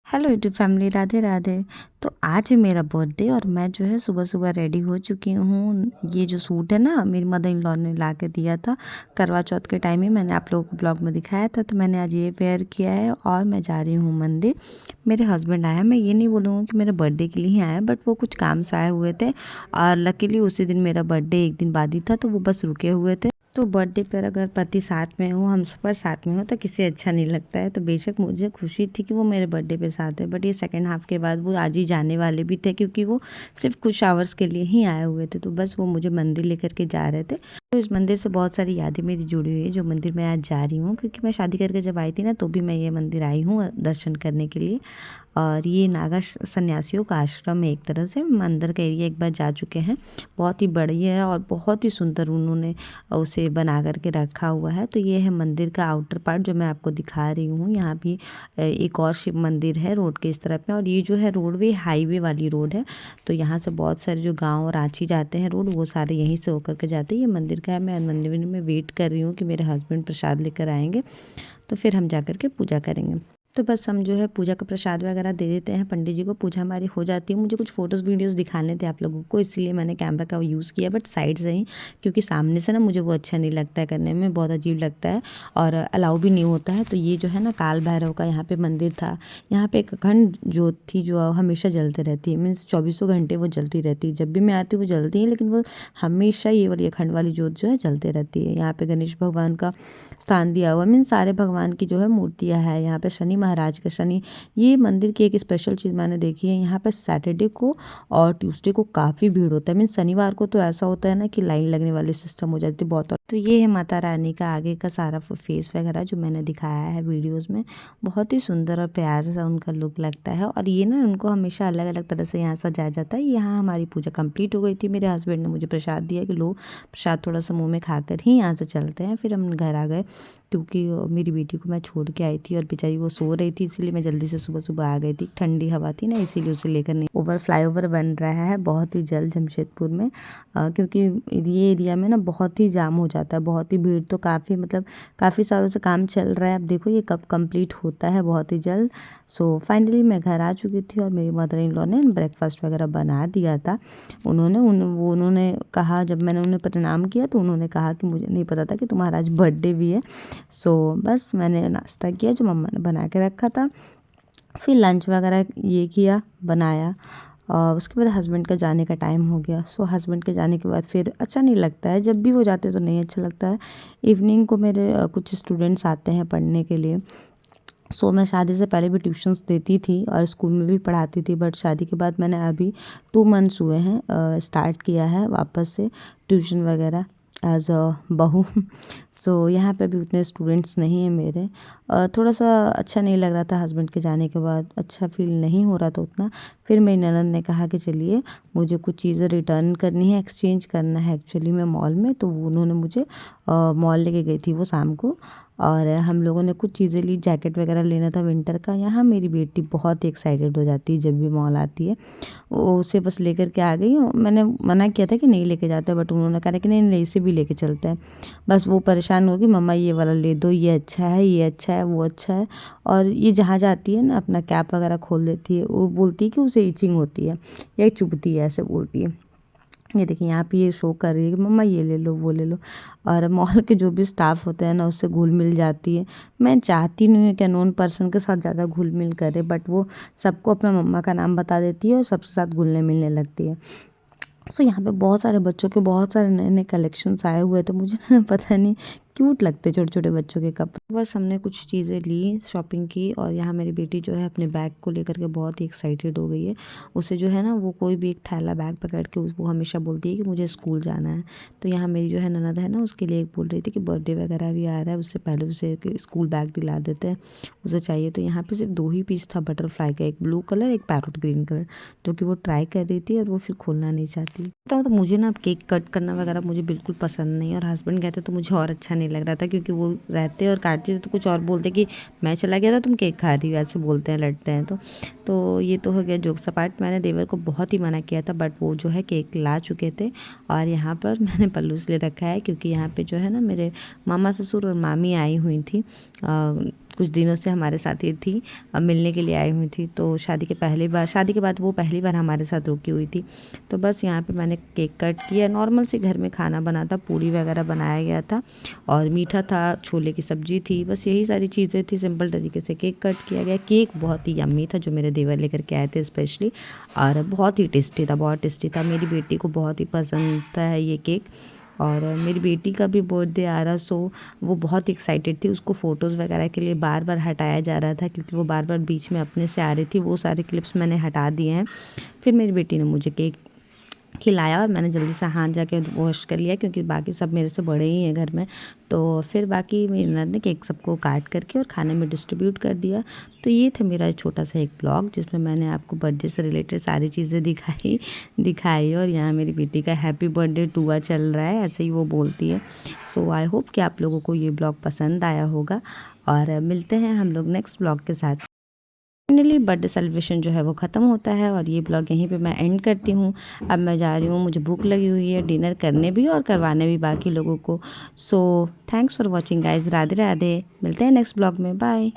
Hello YouTube family, Radhe Radhe. तो आज है मेरा बर्थडे और मैं जो है सुबह सुबह रेडी हो चुकी हूँ। ये जो सूट है ना, मेरी मदर इन लॉ ने ला के दिया था करवा चौथ के टाइम में। मैंने आप लोगों को ब्लॉग में दिखाया था, तो मैंने आज ये वेयर किया है और मैं जा रही हूँ मंदिर। मेरे हस्बैंड आया, मैं ये नहीं बोलूँगी कि मेरे बर्थडे के लिए ही आया, बट वो कुछ काम से आए हुए थे और लकीली उसी दिन मेरा बर्थडे एक दिन बाद ही था, तो वो बस रुके हुए थे। तो बर्थडे पर अगर पति साथ में हो, हम सफ़र साथ में हो, तो किसे अच्छा नहीं लगता है। तो बेशक मुझे खुशी थी कि वो मेरे बर्थडे पे साथ है, बट ये सेकंड हाफ़ के बाद वो आज ही जाने वाले भी थे, क्योंकि वो सिर्फ कुछ आवर्स के लिए ही आए हुए थे। तो बस वो मुझे मंदिर लेकर के जा रहे थे। तो इस मंदिर से बहुत सारी यादें मेरी जुड़ी हुई है, जो मंदिर मैं आज जा रही हूँ, क्योंकि मैं शादी करके जब आई थी ना, तो भी मैं ये मंदिर आई हूँ दर्शन करने के लिए। और ये नागा सन्यासियों का आश्रम है एक तरह से। हम अंदर का एरिया एक बार जा चुके हैं। बहुत ही बढ़िया है और बहुत ही सुंदर उन्होंने उसे बना करके रखा हुआ है। तो ये है मंदिर का आउटर पार्ट जो मैं आपको दिखा रही हूँ। यहाँ भी एक और शिव मंदिर है रोड के इस तरफ में, और ये जो है रोडवे हाईवे वाली रोड है। तो यहाँ से बहुत सारे जो गाँव और रांची जाते हैं रोड, वो सारे यहीं से होकर के जाते हैं। ये मंदिर का है। मैं मंदिर में वेट कर रही हूँ कि मेरे हस्बैंड प्रसाद लेकर आएंगे, तो फिर हम जा कर के पूजा करेंगे। तो बस हम जो है पूजा का प्रसाद वगैरह दे देते हैं पंडित जी को, पूजा हमारी हो जाती है। मुझे कुछ फ़ोटोज़ वीडियोज़ दिखाने थे आप लोगों को, इसलिए मैंने कैमरा का यूज़ किया, बट साइड से ही, क्योंकि सामने से ना मुझे वो अच्छा नहीं लगता है करने में, बहुत अजीब लगता है और अलाउ भी नहीं होता है। तो ये जो है ना काल भैरव का यहाँ पे मंदिर था। यहाँ पे एक अखंड ज्योत थी जो हमेशा जलते रहती है, मीन्स चौबीसों घंटे वो जलती रहती है। जब भी मैं आती हूँ वो जलती है, लेकिन वो हमेशा ये वाली अखंड वाली ज्योत जो है जलते रहती है। यहाँ पे गणेश भगवान का स्थान दिया हुआ, मीन्स सारे भगवान की जो है मूर्तियाँ है। यहाँ पे शनि महाराज का शनि, ये मंदिर की एक स्पेशल चीज़ मैंने देखी है। यहाँ पे सैटरडे को और ट्यूसडे को काफ़ी भीड़ होता है। मीन्स शनिवार को तो ऐसा होता है ना कि लाइन लगने वाली सिस्टम हो जाती है बहुत। तो ये है माता रानी का आगे का सारा फेस वगैरह जो मैंने दिखाया है वीडियोज़ में। बहुत ही सुंदर और प्यार सा उनका लुक लगता है। और ये ना उनको हमेशा अलग अलग तरह से यहाँ सजाया जाता है। यहाँ हमारी पूजा कंप्लीट हो गई थी। मेरे हस्बैंड ने मुझे प्रसाद दिया कि लो प्रसाद थोड़ा सा मुँह में खाकर ही यहाँ से चलते हैं। फिर हम घर आ गए, क्योंकि मेरी बेटी को मैं छोड़ के आई थी और बेचारी वो सो रही थी, इसलिए मैं जल्दी से सुबह सुबह आ गई थी। ठंडी हवा थी ना, इसीलिए उसे लेकर नहीं। फ्लाईओवर बन रहा है बहुत ही जल्द जमशेदपुर में, क्योंकि ये एरिया में ना बहुत ही जाम हो जाता है, बहुत ही भीड़। तो काफ़ी मतलब काफ़ी सालों से काम चल रहा है। अब देखो ये कब कंप्लीट होता है, बहुत ही जल्द। सो फाइनली मैं घर आ चुकी थी और मेरी मदर इन लॉ ने ब्रेकफास्ट वगैरह बना दिया था। उन्होंने कहा, जब मैंने उन्हें प्रणाम किया तो उन्होंने कहा कि मुझे नहीं पता था कि तुम्हारा आज बर्थडे भी है। सो बस मैंने नाश्ता किया जो मम्मा ने बना के रखा था। फिर लंच वगैरह ये किया, बनाया। और उसके बाद हस्बैंड का जाने का टाइम हो गया। सो हस्बैंड के जाने के बाद फिर अच्छा नहीं लगता है, जब भी वो जाते तो नहीं अच्छा लगता है। इवनिंग को मेरे कुछ स्टूडेंट्स आते हैं पढ़ने के लिए। सो मैं शादी से पहले भी ट्यूशन्स देती थी और स्कूल में भी पढ़ाती थी, बट शादी के बाद मैंने अभी 2 मंथ्स हुए हैं स्टार्ट किया है वापस से ट्यूशन वगैरह एज अ बहू। सो यहाँ पे भी उतने स्टूडेंट्स नहीं हैं मेरे। थोड़ा सा अच्छा नहीं लग रहा था हस्बैंड के जाने के बाद, अच्छा फील नहीं हो रहा था उतना। फिर मेरी ननद ने कहा कि चलिए मुझे कुछ चीज़ें रिटर्न करनी है, एक्सचेंज करना है एक्चुअली में मॉल में। तो उन्होंने मुझे मॉल लेके गई थी वो शाम को, और हम लोगों ने कुछ चीज़ें ली। जैकेट वगैरह लेना था विंटर का। यहाँ मेरी बेटी बहुत एक्साइटेड हो जाती है जब भी मॉल आती है, वो उसे बस लेकर के आ गई हूँ। मैंने मना किया था कि नहीं लेके जाते, बट उन्होंने कहा कि नहीं नहीं इसे भी लेके चलते हैं। बस वो परेशान हो गई, मम्मा ये वाला ले दो, ये अच्छा है, ये अच्छा है, वो अच्छा है। और ये जहाँ जाती है ना अपना कैप वगैरह खोल देती है, वो बोलती है कि उसे इचिंग होती है या चुभती है, ऐसे बोलती है। ये देखिए यहाँ पे ये शो कर रही है कि मम्मा ये ले लो, वो ले लो। और मॉल के जो भी स्टाफ होते हैं ना, उससे घुल मिल जाती है। मैं चाहती नहीं हूँ कि अननोन पर्सन के साथ ज़्यादा घुल मिल करे, बट वो सबको अपना मम्मा का नाम बता देती है और सबके साथ घुलने मिलने लगती है। सो यहाँ पे बहुत सारे बच्चों के बहुत सारे नए नए कलेक्शंस आए हुए थे। मुझे ना पता नहीं क्यूट लगते छोटे छोटे बच्चों के कपड़े। बस हमने कुछ चीज़ें ली, शॉपिंग की, और यहाँ मेरी बेटी जो है अपने बैग को लेकर के बहुत ही एक्साइटेड हो गई है। उसे जो है ना वो कोई भी एक थैला बैग पकड़ के वो हमेशा बोलती है कि मुझे स्कूल जाना है। तो यहाँ मेरी जो है ननद है ना, उसके लिए एक बोल रही थी कि बर्थडे वगैरह भी आ रहा है, उससे पहले उसे एक स्कूल बैग दिला देते हैं, उसे चाहिए। तो यहाँ पे सिर्फ 2 ही पीस था बटरफ्लाई का, एक ब्लू कलर एक पैरोट ग्रीन कलर, जो कि वो ट्राई कर रही थी और वो फिर खोलना नहीं चाहती। तो मुझे ना केक कट करना वगैरह मुझे बिल्कुल पसंद नहीं है, और हस्बैंड कहते तो मुझे और अच्छा नहीं लग रहा था, क्योंकि वो रहते और काटते थे तो कुछ और बोलते कि मैं चला गया था तुम केक खा रही हो, ऐसे बोलते हैं, लड़ते हैं। तो ये तो हो गया जोक सपाट। मैंने देवर को बहुत ही मना किया था, बट वो जो है केक ला चुके थे। और यहाँ पर मैंने पल्लू इसलिए रखा है क्योंकि यहाँ पे जो है ना मेरे मामा ससुर और मामी आई हुई थी कुछ दिनों से हमारे साथ ही थी, मिलने के लिए आई हुई थी। तो शादी के बाद वो पहली बार हमारे साथ रुकी हुई थी। तो बस यहाँ पे मैंने केक कट किया, नॉर्मल से घर में खाना बना था, पूड़ी वगैरह बनाया गया था और मीठा था, छोले की सब्ज़ी थी, बस यही सारी चीज़ें थी। सिंपल तरीके से केक कट किया गया। केक बहुत ही यम्मी था जो मेरे देवर लेकर के आए थे स्पेशली, और बहुत ही टेस्टी था, बहुत टेस्टी था। मेरी बेटी को बहुत ही पसंद है ये केक। और मेरी बेटी का भी बर्थडे आ रहा, सो वो बहुत एक्साइटेड थी। उसको फ़ोटोज़ वगैरह के लिए बार बार हटाया जा रहा था क्योंकि वो बार बार बीच में अपने से आ रही थी। वो सारे क्लिप्स मैंने हटा दिए हैं। फिर मेरी बेटी ने मुझे केक खिलाया और मैंने जल्दी से हाथ जाके वॉश कर लिया क्योंकि बाकी सब मेरे से बड़े ही हैं घर में। तो फिर बाकी मेरी ननद ने केक सबको काट करके और खाने में डिस्ट्रीब्यूट कर दिया। तो ये था मेरा छोटा सा एक ब्लॉग जिसमें मैंने आपको बर्थडे से रिलेटेड सारी चीज़ें दिखाई। और यहाँ मेरी बेटी का हैप्पी बर्थडे टुआ चल रहा है, ऐसे ही वो बोलती है। सो आई होप कि आप लोगों को ये ब्लॉग पसंद आया होगा और मिलते हैं हम लोग नेक्स्ट ब्लॉग के साथ। फाइनली बर्थडे सेलिब्रेशन जो है वो ख़त्म होता है और ये ब्लॉग यहीं पे मैं एंड करती हूँ। अब मैं जा रही हूँ, मुझे भूख लगी हुई है, डिनर करने भी और करवाने भी बाकी लोगों को। So thanks for watching guys. Radhe Radhe, मिलते हैं नेक्स्ट ब्लॉग में, बाय।